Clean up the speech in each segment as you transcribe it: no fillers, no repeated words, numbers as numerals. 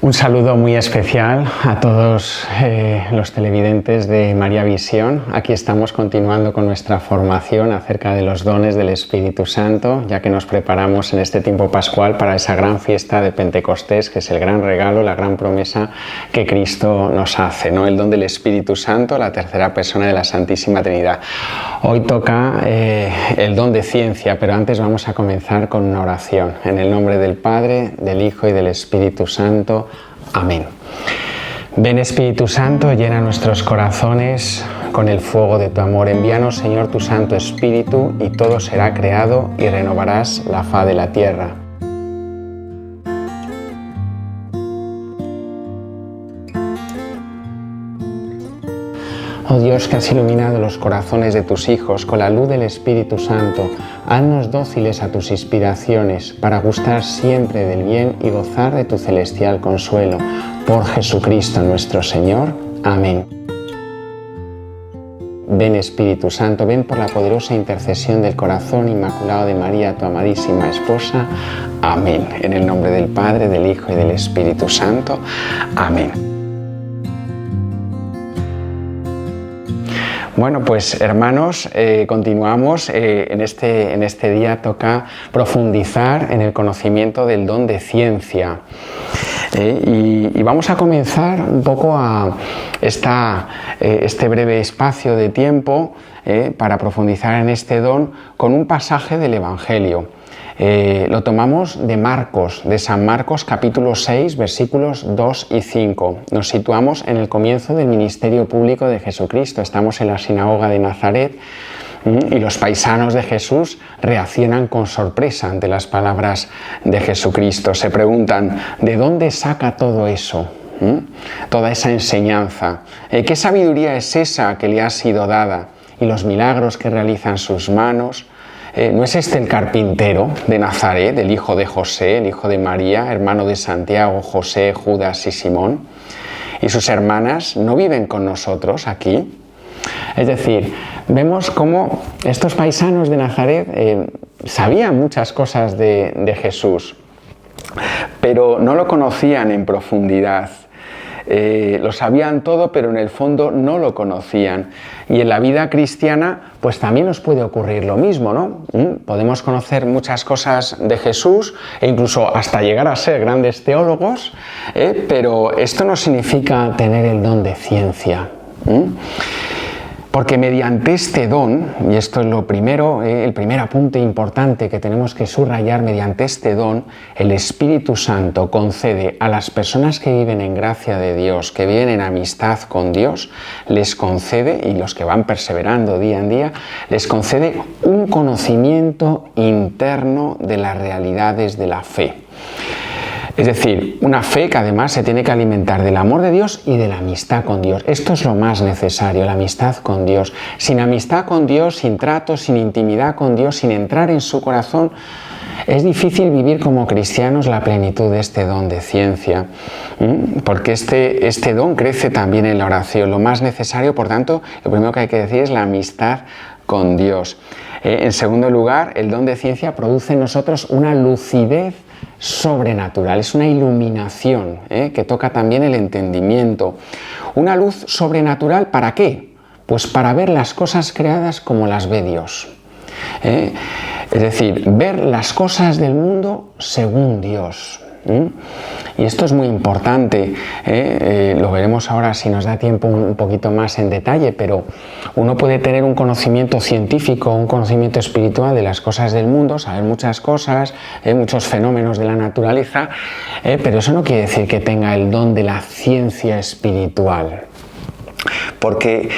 Un saludo muy especial a todos los televidentes de María Visión. Aquí estamos continuando con nuestra formación acerca de los dones del Espíritu Santo, ya que nos preparamos en este tiempo pascual para esa gran fiesta de Pentecostés, que es el gran regalo, la gran promesa que Cristo nos hace, ¿no? El don del Espíritu Santo, la tercera persona de la Santísima Trinidad. Hoy toca el don de ciencia, pero antes vamos a comenzar con una oración. En el nombre del Padre, del Hijo y del Espíritu Santo. Amén. Ven, Espíritu Santo, llena nuestros corazones con el fuego de tu amor. Envíanos, Señor, tu Santo Espíritu, y todo será creado y renovarás la faz de la tierra. Oh Dios, que has iluminado los corazones de tus hijos con la luz del Espíritu Santo, haznos dóciles a tus inspiraciones para gustar siempre del bien y gozar de tu celestial consuelo. Por Jesucristo nuestro Señor. Amén. Ven, Espíritu Santo, ven por la poderosa intercesión del corazón inmaculado de María, tu amadísima esposa. Amén. En el nombre del Padre, del Hijo y del Espíritu Santo. Amén. Bueno, pues hermanos, continuamos. En este día toca profundizar en el conocimiento del don de ciencia. Y vamos a comenzar un poco a este breve espacio de tiempo para profundizar en este don con un pasaje del Evangelio. Lo tomamos de Marcos, de San Marcos capítulo 6, versículos 2 y 5. Nos situamos en el comienzo del ministerio público de Jesucristo. Estamos en la sinagoga de Nazaret y los paisanos de Jesús reaccionan con sorpresa ante las palabras de Jesucristo. Se preguntan, ¿de dónde saca todo eso? Toda esa enseñanza. ¿Qué sabiduría es esa que le ha sido dada? Y los milagros que realizan sus manos. ¿No es este el carpintero de Nazaret, el hijo de José, el hijo de María, hermano de Santiago, José, Judas y Simón? ¿Y sus hermanas no viven con nosotros aquí? Es decir, vemos cómo estos paisanos de Nazaret sabían muchas cosas de Jesús, pero no lo conocían en profundidad. Lo sabían todo, pero en el fondo no lo conocían. Y en la vida cristiana, pues también nos puede ocurrir lo mismo, ¿no? Podemos conocer muchas cosas de Jesús e incluso hasta llegar a ser grandes teólogos, pero esto no significa tener el don de ciencia. Porque mediante este don, y esto es lo primero, el primer apunte importante que tenemos que subrayar, mediante este don, el Espíritu Santo concede a las personas que viven en gracia de Dios, que viven en amistad con Dios, les concede, y los que van perseverando día en día, les concede un conocimiento interno de las realidades de la fe. Es decir, una fe que además se tiene que alimentar del amor de Dios y de la amistad con Dios. Esto es lo más necesario, la amistad con Dios. Sin amistad con Dios, sin trato, sin intimidad con Dios, sin entrar en su corazón, es difícil vivir como cristianos la plenitud de este don de ciencia, porque este don crece también en la oración. Lo más necesario, por tanto, lo primero que hay que decir es la amistad con Dios. En segundo lugar, el don de ciencia produce en nosotros una lucidez sobrenatural, es una iluminación que toca también el entendimiento. Una luz sobrenatural, ¿para qué? Pues para ver las cosas creadas como las ve Dios. Es decir, ver las cosas del mundo según Dios. Y esto es muy importante, lo veremos ahora si nos da tiempo un poquito más en detalle, pero uno puede tener un conocimiento científico, un conocimiento espiritual de las cosas del mundo, saber muchas cosas, muchos fenómenos de la naturaleza, pero eso no quiere decir que tenga el don de la ciencia espiritual. Porque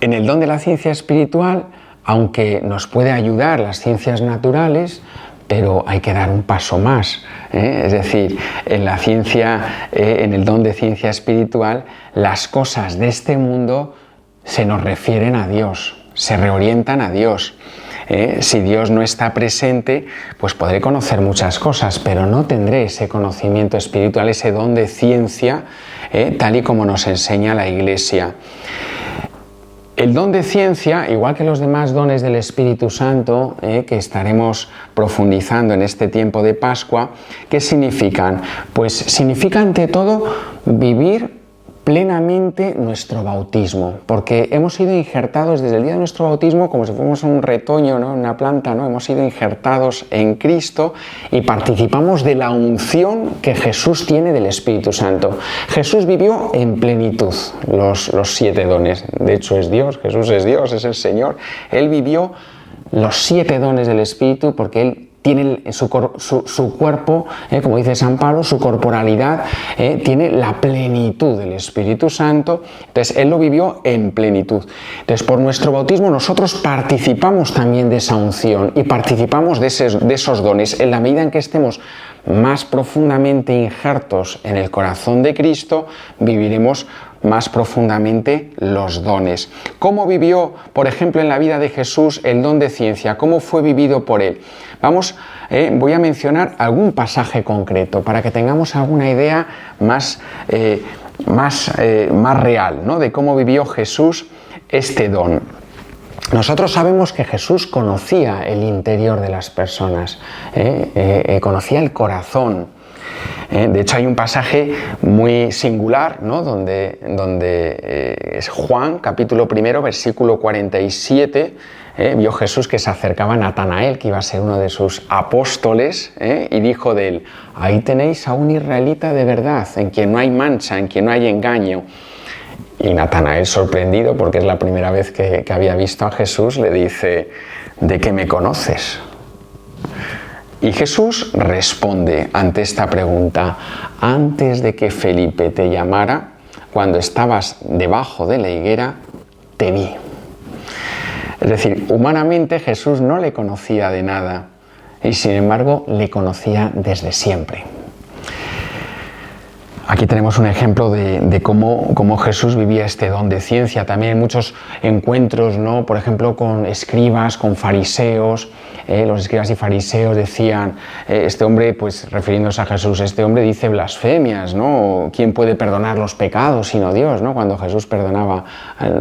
en el don de la ciencia espiritual, aunque nos puede ayudar las ciencias naturales, pero hay que dar un paso más. Es decir, en la ciencia, en el don de ciencia espiritual, las cosas de este mundo se nos refieren a Dios, se reorientan a Dios. Si Dios no está presente, pues podré conocer muchas cosas, pero no tendré ese conocimiento espiritual, ese don de ciencia, tal y como nos enseña la Iglesia. El don de ciencia, igual que los demás dones del Espíritu Santo, que estaremos profundizando en este tiempo de Pascua, ¿qué significan? Pues significa ante todo vivir plenamente nuestro bautismo, porque hemos sido injertados desde el día de nuestro bautismo como si fuéramos un retoño, ¿no? Una planta, ¿no? Hemos sido injertados en Cristo y participamos de la unción que Jesús tiene del Espíritu Santo. Jesús vivió en plenitud los 7 dones, de hecho es Dios, Jesús es Dios, es el Señor. Él vivió los 7 dones del Espíritu porque Él tiene su cuerpo, como dice San Pablo, su corporalidad, tiene la plenitud del Espíritu Santo. Entonces, Él lo vivió en plenitud. Entonces, por nuestro bautismo nosotros participamos también de esa unción y participamos de esos dones. En la medida en que estemos más profundamente injertos en el corazón de Cristo, viviremos más profundamente los dones. ¿Cómo vivió, por ejemplo, en la vida de Jesús el don de ciencia? ¿Cómo fue vivido por Él? Voy a mencionar algún pasaje concreto para que tengamos alguna idea más real, ¿no? De cómo vivió Jesús este don. Nosotros sabemos que Jesús conocía el interior de las personas, conocía el corazón. De hecho, hay un pasaje muy singular, ¿no? donde es Juan, capítulo 1, versículo 47, vio Jesús que se acercaba a Natanael, que iba a ser uno de sus apóstoles, y dijo de él: ahí tenéis a un israelita de verdad, en quien no hay mancha, en quien no hay engaño. Y Natanael, sorprendido, porque es la primera vez que había visto a Jesús, le dice: ¿de qué me conoces? Y Jesús responde ante esta pregunta: antes de que Felipe te llamara, cuando estabas debajo de la higuera, te vi. Es decir, humanamente Jesús no le conocía de nada y sin embargo le conocía desde siempre. Aquí tenemos un ejemplo de cómo Jesús vivía este don de ciencia. También hay muchos encuentros, ¿no? Por ejemplo, con escribas, con fariseos. Los escribas y fariseos decían, este hombre, pues refiriéndose a Jesús, este hombre dice blasfemias, ¿no? ¿Quién puede perdonar los pecados sino Dios, ¿no? Cuando Jesús perdonaba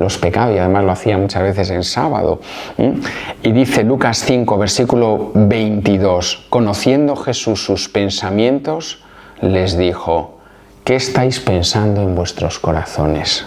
los pecados y además lo hacía muchas veces en sábado. Y dice Lucas 5, versículo 22, conociendo Jesús sus pensamientos, les dijo: ¿qué estáis pensando en vuestros corazones?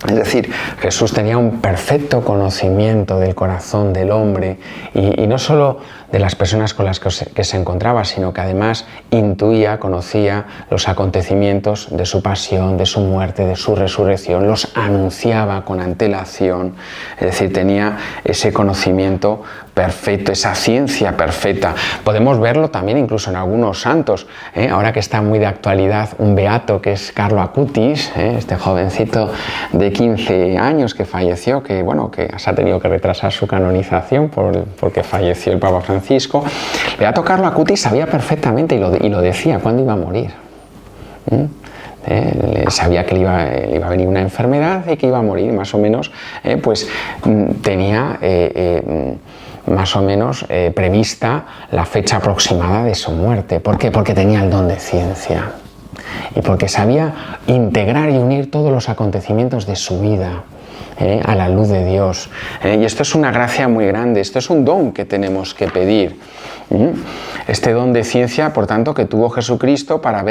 Es decir, Jesús tenía un perfecto conocimiento del corazón del hombre y no solo de las personas con las que se encontraba, sino que además intuía, conocía los acontecimientos de su pasión, de su muerte, de su resurrección, los anunciaba con antelación. Es decir, tenía ese conocimiento perfecto, esa ciencia perfecta. Podemos verlo también incluso en algunos santos. Ahora que está muy de actualidad un beato que es Carlo Acutis, este jovencito de 15 años que falleció, que se ha tenido que retrasar su canonización porque falleció el Papa Francisco. El beato Carlo Acutis sabía perfectamente y lo decía cuándo iba a morir. Sabía que le iba a venir una enfermedad y que iba a morir, más o menos, tenía más o menos prevista la fecha aproximada de su muerte. ¿Por qué? Porque tenía el don de ciencia y porque sabía integrar y unir todos los acontecimientos de su vida a la luz de Dios. Y esto es una gracia muy grande, esto es un don que tenemos que pedir. Este don de ciencia, por tanto, que tuvo Jesucristo para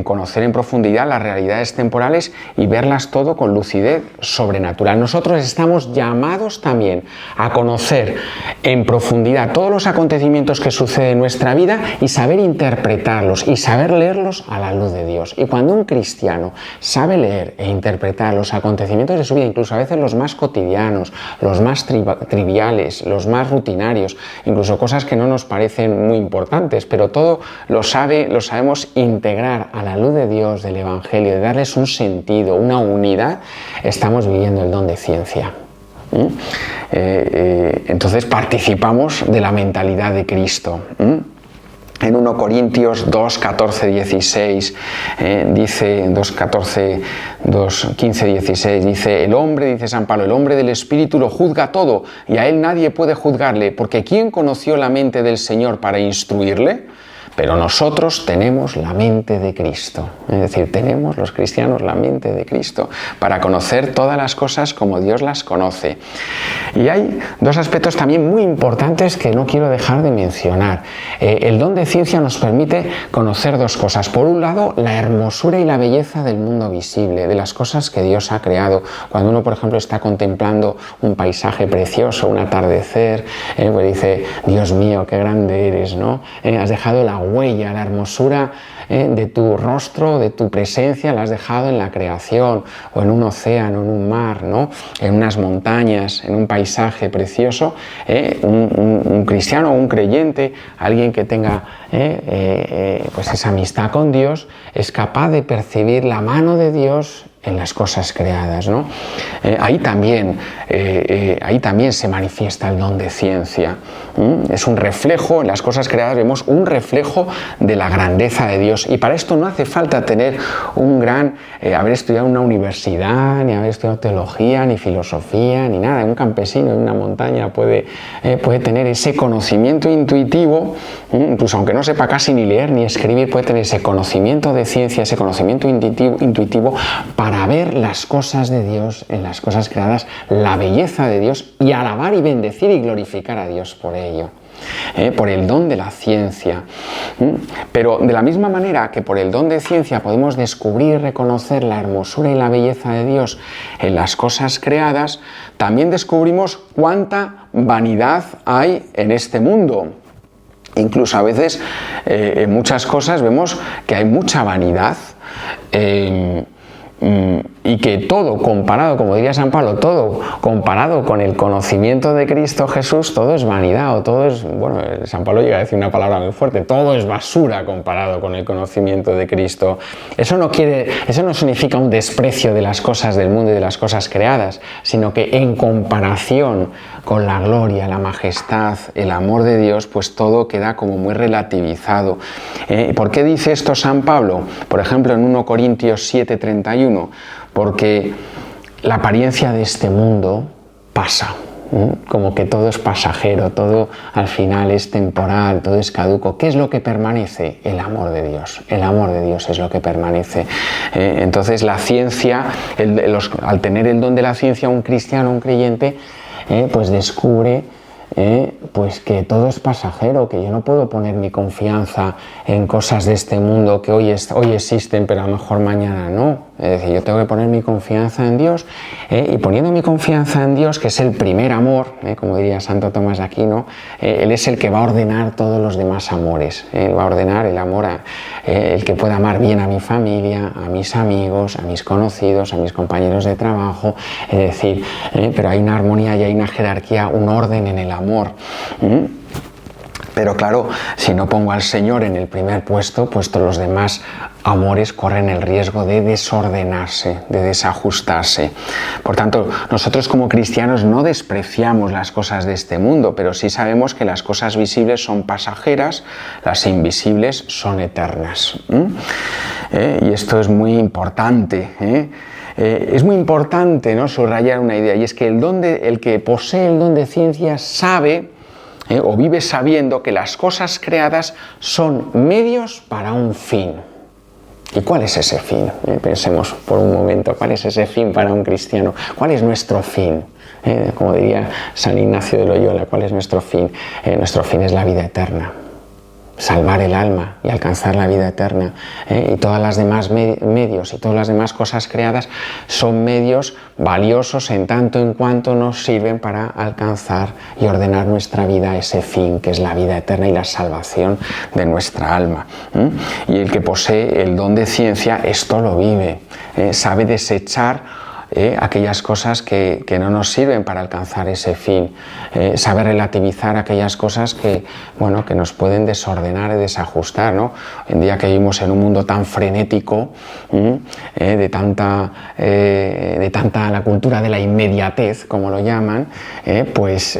conocer en profundidad las realidades temporales y verlas todo con lucidez sobrenatural. Nosotros estamos llamados también a conocer en profundidad todos los acontecimientos que suceden en nuestra vida y saber interpretarlos y saber leerlos a la luz de Dios. Y cuando un cristiano sabe leer e interpretar los acontecimientos de su vida, incluso a veces los más cotidianos, los más triviales, los más rutinarios, incluso cosas que no nos parecen muy importantes, pero todo lo sabemos integrar a la luz de Dios, del Evangelio, de darles un sentido, una unidad, estamos viviendo el don de ciencia. Entonces participamos de la mentalidad de Cristo. En 1 Corintios 2, 14, 16, dice 2, 14, 2, 15, 16, dice: el hombre, dice San Pablo, el hombre del Espíritu lo juzga todo y a él nadie puede juzgarle, porque ¿quién conoció la mente del Señor para instruirle? pero nosotros tenemos la mente de Cristo. Es decir, tenemos los cristianos la mente de Cristo para conocer todas las cosas como Dios las conoce. Y hay dos aspectos también muy importantes que no quiero dejar de mencionar. El don de ciencia nos permite conocer dos cosas. Por un lado, la hermosura y la belleza del mundo visible, de las cosas que Dios ha creado. Cuando uno, por ejemplo, está contemplando un paisaje precioso, un atardecer, pues dice, Dios mío, qué grande eres, ¿no? Has dejado la huella, la hermosura de tu rostro, de tu presencia, la has dejado en la creación, o en un océano, en un mar, ¿no? En unas montañas, en un paisaje precioso. Un cristiano o un creyente, alguien que tenga pues esa amistad con Dios, es capaz de percibir la mano de Dios en las cosas creadas, ¿no? Ahí también se manifiesta el don de ciencia. Es un reflejo, en las cosas creadas vemos un reflejo de la grandeza de Dios, y para esto no hace falta tener un gran, haber estudiado en una universidad, ni haber estudiado teología, ni filosofía, ni nada. Un campesino en una montaña puede tener ese conocimiento intuitivo, incluso aunque no sepa casi ni leer ni escribir, puede tener ese conocimiento de ciencia, ese conocimiento intuitivo para ver las cosas de Dios en las cosas creadas, la belleza de Dios, y alabar y bendecir y glorificar a Dios por ello. Por el don de la ciencia. Pero de la misma manera que por el don de ciencia podemos descubrir y reconocer la hermosura y la belleza de Dios en las cosas creadas, también descubrimos cuánta vanidad hay en este mundo. Incluso a veces en muchas cosas vemos que hay mucha vanidad, y que todo comparado, como diría San Pablo, todo comparado con el conocimiento de Cristo Jesús, todo es vanidad, o todo es, bueno, San Pablo llega a decir una palabra muy fuerte, todo es basura comparado con el conocimiento de Cristo. Eso no significa un desprecio de las cosas del mundo y de las cosas creadas, sino que en comparación con la gloria, la majestad, el amor de Dios, pues todo queda como muy relativizado. ¿Por qué dice esto San Pablo? Por ejemplo, en 1 Corintios 7:31, porque la apariencia de este mundo pasa, como que todo es pasajero, todo al final es temporal, todo es caduco. ¿Qué es lo que permanece? El amor de Dios. El amor de Dios es lo que permanece. Entonces la ciencia, al tener el don de la ciencia, un cristiano, un creyente, pues descubre pues que todo es pasajero, que yo no puedo poner mi confianza en cosas de este mundo que hoy existen, pero a lo mejor mañana no. Es decir, yo tengo que poner mi confianza en Dios, y poniendo mi confianza en Dios, que es el primer amor, como diría Santo Tomás de Aquino, Él es el que va a ordenar todos los demás amores. Él va a ordenar el amor, el que pueda amar bien a mi familia, a mis amigos, a mis conocidos, a mis compañeros de trabajo. Es decir, pero hay una armonía y hay una jerarquía, un orden en el amor. Pero claro, si no pongo al Señor en el primer puesto, pues todos los demás amores corren el riesgo de desordenarse, de desajustarse. Por tanto, nosotros como cristianos no despreciamos las cosas de este mundo, pero sí sabemos que las cosas visibles son pasajeras, las invisibles son eternas. Y esto es muy importante. Es muy importante, ¿no?, subrayar una idea, y es que el que posee el don de ciencia sabe, o vive sabiendo que las cosas creadas son medios para un fin. ¿Y cuál es ese fin? Pensemos por un momento, ¿cuál es ese fin para un cristiano? ¿Cuál es nuestro fin? Como diría San Ignacio de Loyola, ¿cuál es nuestro fin? Nuestro fin es la vida eterna. Salvar el alma y alcanzar la vida eterna, y todas las demás medios y todas las demás cosas creadas son medios valiosos en tanto en cuanto nos sirven para alcanzar y ordenar nuestra vida a ese fin, que es la vida eterna y la salvación de nuestra alma. Y el que posee el don de ciencia esto lo vive, sabe desechar aquellas cosas que no nos sirven para alcanzar ese fin, sabe relativizar aquellas cosas que nos pueden desordenar y desajustar, ¿no? Hoy en día que vivimos en un mundo tan frenético, de tanta la cultura de la inmediatez, como lo llaman, pues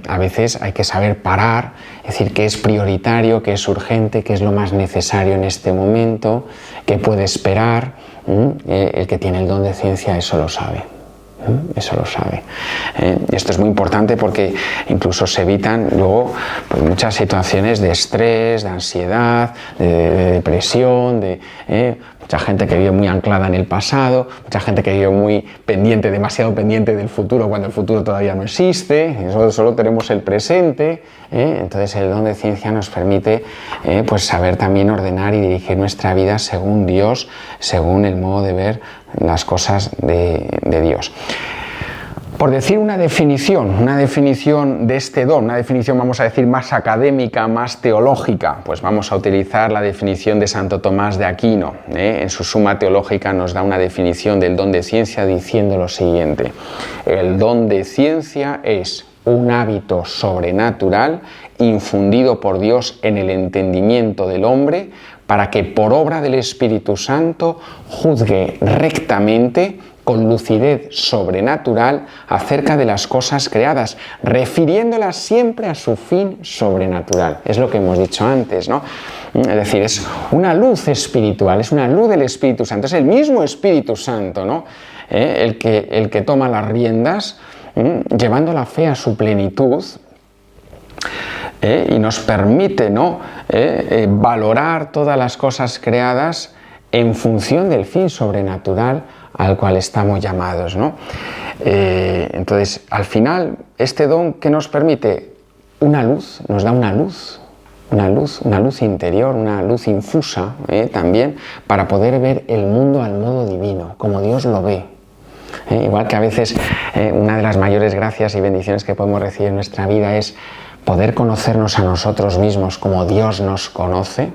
a veces hay que saber parar, es decir, qué es prioritario, qué es urgente, qué es lo más necesario en este momento, qué puede esperar. El que tiene el don de ciencia eso lo sabe. Eso lo sabe. Y esto es muy importante porque incluso se evitan luego pues, muchas situaciones de estrés, de ansiedad, de depresión, mucha gente que vive muy anclada en el pasado, mucha gente que vive muy pendiente, demasiado pendiente del futuro cuando el futuro todavía no existe, solo tenemos el presente. Entonces el don de ciencia nos permite pues saber también ordenar y dirigir nuestra vida según Dios, según el modo de ver las cosas de Dios. Por decir una definición de este don, una definición vamos a decir más académica, más teológica, pues vamos a utilizar la definición de Santo Tomás de Aquino. En su Suma Teológica nos da una definición del don de ciencia diciendo lo siguiente: el don de ciencia es un hábito sobrenatural infundido por Dios en el entendimiento del hombre para que por obra del Espíritu Santo juzgue rectamente, con lucidez sobrenatural, acerca de las cosas creadas, refiriéndolas siempre a su fin sobrenatural. Es lo que hemos dicho antes, ¿no? Es decir, es una luz espiritual, es una luz del Espíritu Santo, es el mismo Espíritu Santo, ¿no? El que toma las riendas, llevando la fe a su plenitud, y nos permite, ¿no? Valorar todas las cosas creadas en función del fin sobrenatural al cual estamos llamados, ¿no? Entonces, al final, este don que nos permite una luz, nos da una luz interior, una luz infusa también, para poder ver el mundo al modo divino, como Dios lo ve. Igual que a veces una de las mayores gracias y bendiciones que podemos recibir en nuestra vida es poder conocernos a nosotros mismos como Dios nos conoce,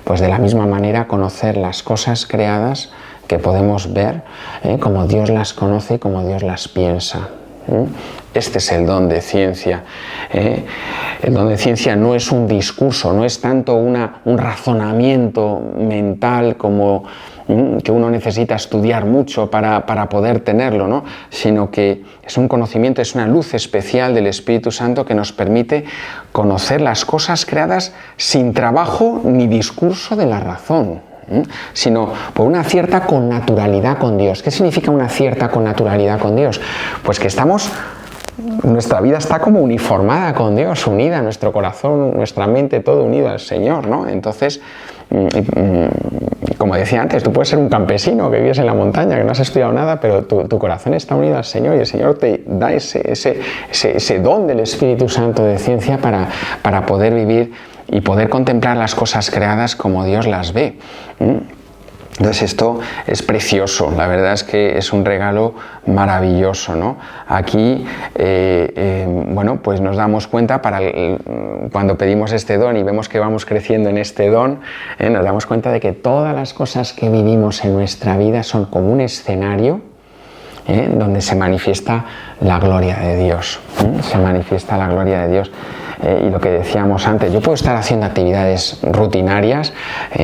pues de la misma manera conocer las cosas creadas que podemos ver como Dios las conoce y como Dios las piensa. Este es el don de ciencia. El don de ciencia no es un discurso, no es tanto un razonamiento mental como que uno necesita estudiar mucho para poder tenerlo, ¿no? Sino que es un conocimiento, es una luz especial del Espíritu Santo que nos permite conocer las cosas creadas sin trabajo ni discurso de la razón, sino por una cierta connaturalidad con Dios. ¿Qué significa una cierta connaturalidad con Dios? Pues que nuestra vida está como uniformada con Dios, unida, nuestro corazón, nuestra mente, todo unido al Señor, ¿no? Entonces, como decía antes, tú puedes ser un campesino que vives en la montaña, que no has estudiado nada, pero tu corazón está unido al Señor y el Señor te da ese don del Espíritu Santo de ciencia para poder vivir y poder contemplar las cosas creadas como Dios las ve. Entonces esto es precioso, la verdad es que es un regalo maravilloso, ¿no? Aquí, bueno, pues nos damos cuenta cuando pedimos este don y vemos que vamos creciendo en este don, nos damos cuenta de que todas las cosas que vivimos en nuestra vida son como un escenario donde se manifiesta la gloria de Dios, se manifiesta la gloria de Dios. Y lo que decíamos antes, yo puedo estar haciendo actividades rutinarias,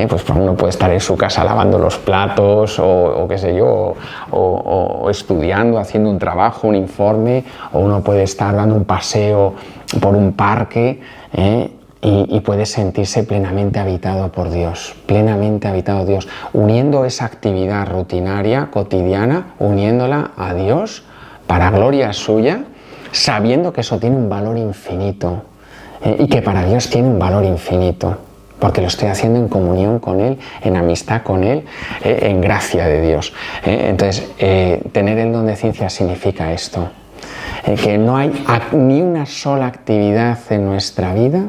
pues uno puede estar en su casa lavando los platos o qué sé yo, o estudiando, haciendo un trabajo, un informe, o uno puede estar dando un paseo por un parque y puede sentirse plenamente habitado por Dios, plenamente habitado Dios, uniendo esa actividad rutinaria, cotidiana, uniéndola a Dios para gloria suya, sabiendo que eso tiene un valor infinito. Y que para Dios tiene un valor infinito, porque lo estoy haciendo en comunión con Él, en amistad con Él, en gracia de Dios. Entonces, tener el don de ciencia significa esto, que no hay ni una sola actividad en nuestra vida,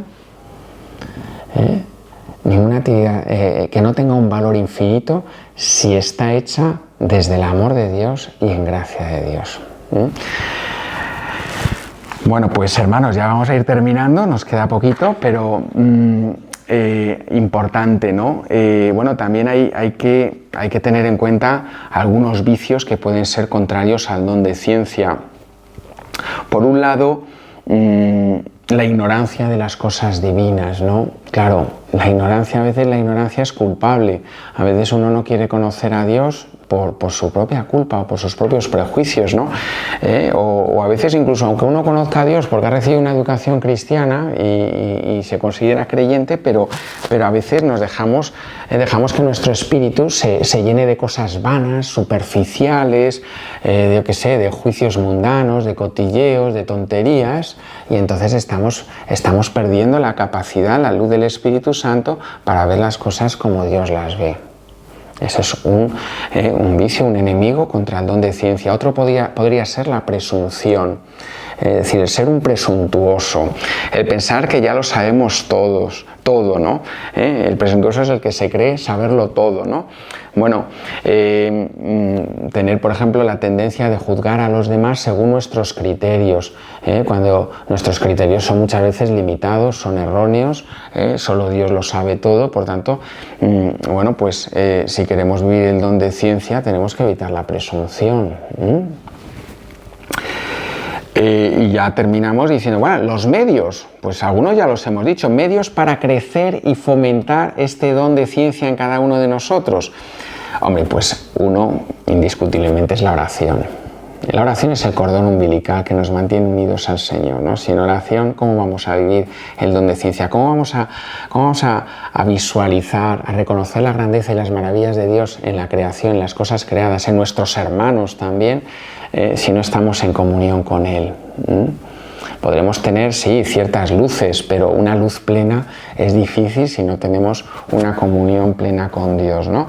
ninguna actividad que no tenga un valor infinito si está hecha desde el amor de Dios y en gracia de Dios. Bueno, pues hermanos, ya vamos a ir terminando, nos queda poquito, pero importante, ¿no? Bueno, también hay que tener en cuenta algunos vicios que pueden ser contrarios al don de ciencia. Por un lado, la ignorancia de las cosas divinas, ¿no? Claro, a veces la ignorancia es culpable. A veces uno no quiere conocer a Dios por su propia culpa o por sus propios prejuicios, ¿no? O a veces incluso aunque uno conozca a Dios porque ha recibido una educación cristiana y se considera creyente, pero a veces nos dejamos que nuestro espíritu se llene de cosas vanas, superficiales, yo qué sé, de juicios mundanos, de cotilleos, de tonterías, y entonces estamos perdiendo la capacidad, la luz del Espíritu Santo para ver las cosas como Dios las ve. Ese es un vicio, un enemigo contra el don de ciencia. Otro podría ser la presunción, es decir, el ser un presuntuoso, el pensar que ya lo sabemos todo, ¿no? El presuntuoso es el que se cree saberlo todo, ¿no? Bueno, tener, por ejemplo, la tendencia de juzgar a los demás según nuestros criterios, cuando nuestros criterios son muchas veces limitados, son erróneos, solo Dios lo sabe todo, por tanto, bueno, pues si queremos vivir el don de ciencia tenemos que evitar la presunción. Y ya terminamos diciendo, bueno, los medios, pues algunos ya los hemos dicho, medios para crecer y fomentar este don de ciencia en cada uno de nosotros. Hombre, pues uno indiscutiblemente es la oración. La oración es el cordón umbilical que nos mantiene unidos al Señor, ¿no? Sin oración, ¿cómo vamos a vivir el don de ciencia? ¿Cómo vamos a visualizar, a reconocer la grandeza y las maravillas de Dios en la creación, en las cosas creadas, en nuestros hermanos también, si no estamos en comunión con Él? Podremos tener, sí, ciertas luces, pero una luz plena es difícil si no tenemos una comunión plena con Dios, ¿no?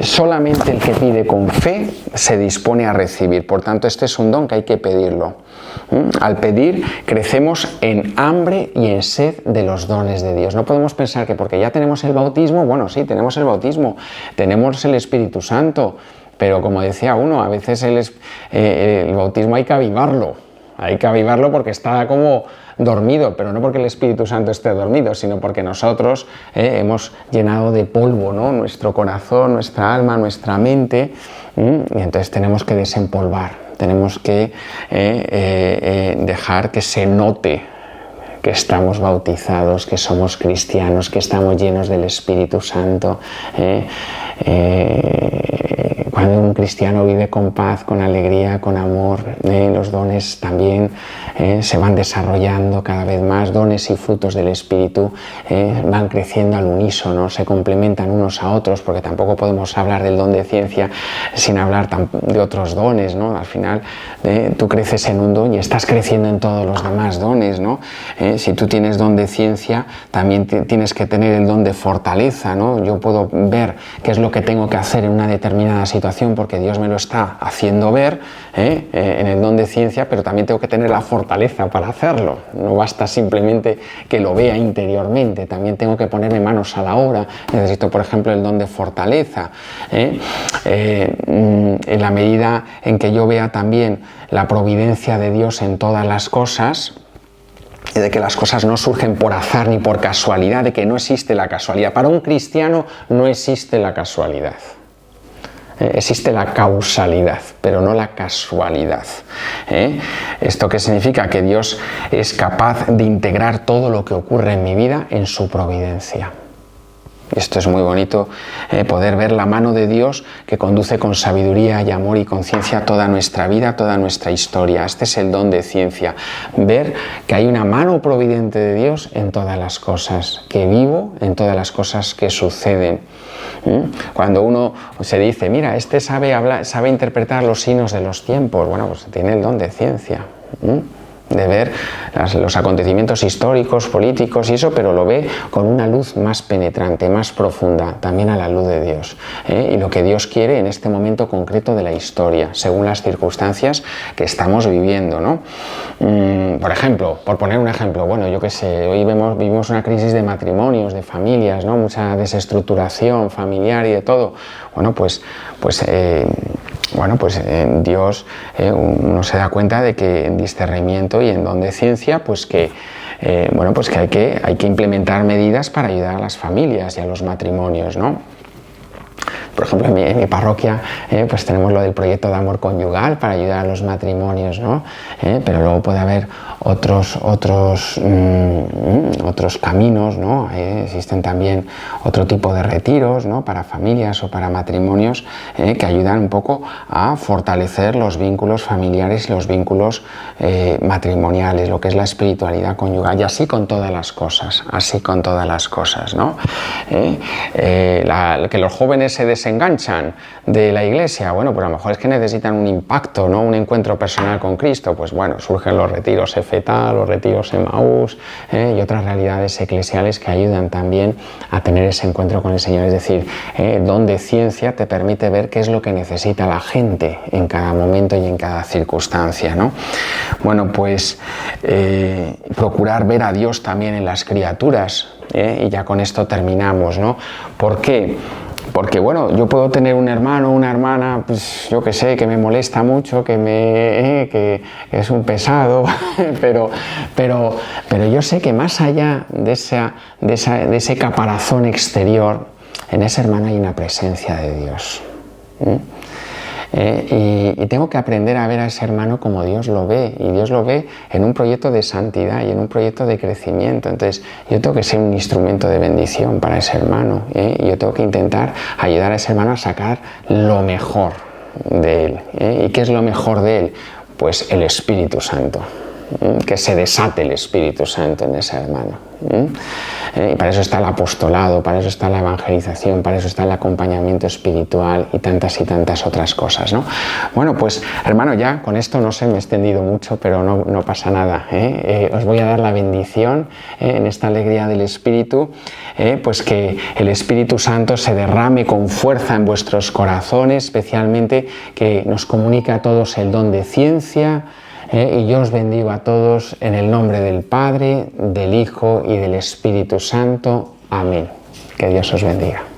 Solamente el que pide con fe se dispone a recibir. Por tanto, este es un don que hay que pedirlo. Al pedir, crecemos en hambre y en sed de los dones de Dios. No podemos pensar que porque ya tenemos el bautismo, bueno, sí, tenemos el bautismo, tenemos el Espíritu Santo, pero como decía uno, a veces el bautismo hay que avivarlo. Hay que avivarlo porque está como dormido, pero no porque el Espíritu Santo esté dormido, sino porque nosotros hemos llenado de polvo, ¿no? Nuestro corazón, nuestra alma, nuestra mente, y entonces tenemos que desempolvar, tenemos que dejar que se note que estamos bautizados, que somos cristianos, que estamos llenos del Espíritu Santo. Cuando un cristiano vive con paz, con alegría, con amor, los dones también se van desarrollando cada vez más, dones y frutos del Espíritu van creciendo al unísono, se complementan unos a otros, porque tampoco podemos hablar del don de ciencia sin hablar de otros dones, ¿no? Al final tú creces en un don y estás creciendo en todos los demás dones, ¿no? Si tú tienes don de ciencia, también tienes que tener el don de fortaleza, ¿no? Yo puedo ver qué es lo que tengo que hacer en una determinada situación porque Dios me lo está haciendo ver en el don de ciencia, pero también tengo que tener la fortaleza para hacerlo. No basta simplemente que lo vea interiormente, también tengo que ponerme manos a la obra. Necesito, por ejemplo, el don de fortaleza. En la medida en que yo vea también la providencia de Dios en todas las cosas, de que las cosas no surgen por azar ni por casualidad, de que no existe la casualidad. Para un cristiano no existe la casualidad. Existe la causalidad, pero no la casualidad. ¿Esto qué significa? Que Dios es capaz de integrar todo lo que ocurre en mi vida en su providencia. Esto es muy bonito, poder ver la mano de Dios que conduce con sabiduría y amor y conciencia toda nuestra vida, toda nuestra historia. Este es el don de ciencia, ver que hay una mano providente de Dios en todas las cosas, que vivo en todas las cosas que suceden. Cuando uno se dice, mira, este sabe hablar, sabe interpretar los signos de los tiempos, bueno, pues tiene el don de ciencia. De ver los acontecimientos históricos, políticos y eso, pero lo ve con una luz más penetrante, más profunda, también a la luz de Dios, y lo que Dios quiere en este momento concreto de la historia, según las circunstancias que estamos viviendo, ¿no? Por ejemplo, por poner un ejemplo, bueno, yo qué sé, hoy vivimos una crisis de matrimonios, de familias, ¿no? Mucha desestructuración familiar y de todo. Bueno, pues Dios uno se da cuenta de que en discernimiento y en don de ciencia, pues que hay que implementar medidas para ayudar a las familias y a los matrimonios, ¿no? por ejemplo, en mi parroquia, pues tenemos lo del proyecto de amor conyugal para ayudar a los matrimonios, ¿no? Pero luego puede haber otros caminos, ¿no? Existen también otro tipo de retiros, ¿no? Para familias o para matrimonios que ayudan un poco a fortalecer los vínculos familiares y los vínculos matrimoniales, lo que es la espiritualidad conyugal, y así con todas las cosas, ¿no? Que los jóvenes se desenganchan de la iglesia, bueno, pues a lo mejor es que necesitan un impacto, ¿no? Un encuentro personal con Cristo, pues bueno, surgen los retiros EFETA, los retiros Emaús y otras realidades eclesiales que ayudan también a tener ese encuentro con el Señor. Es decir, don de ciencia te permite ver qué es lo que necesita la gente en cada momento y en cada circunstancia, ¿no? Bueno, pues procurar ver a Dios también en las criaturas, y ya con esto terminamos, ¿no? ¿Por qué? Porque, bueno, yo puedo tener un hermano o una hermana, pues yo que sé, que me molesta mucho, que es un pesado, pero yo sé que más allá de ese caparazón exterior, en ese hermano hay una presencia de Dios. Y tengo que aprender a ver a ese hermano como Dios lo ve, y Dios lo ve en un proyecto de santidad y en un proyecto de crecimiento. Entonces yo tengo que ser un instrumento de bendición para ese hermano, y yo tengo que intentar ayudar a ese hermano a sacar lo mejor de él. ¿Y qué es lo mejor de él? Pues el Espíritu Santo. Que se desate el Espíritu Santo en ese hermano. Y para eso está el apostolado, para eso está la evangelización, para eso está el acompañamiento espiritual y tantas otras cosas, ¿no? Bueno, pues hermano, ya con esto no sé, me he extendido mucho, pero no pasa nada, os voy a dar la bendición en esta alegría del Espíritu, pues que el Espíritu Santo se derrame con fuerza en vuestros corazones, especialmente que nos comunique a todos el don de ciencia. Y yo os bendigo a todos en el nombre del Padre, del Hijo y del Espíritu Santo. Amén. Que Dios os bendiga.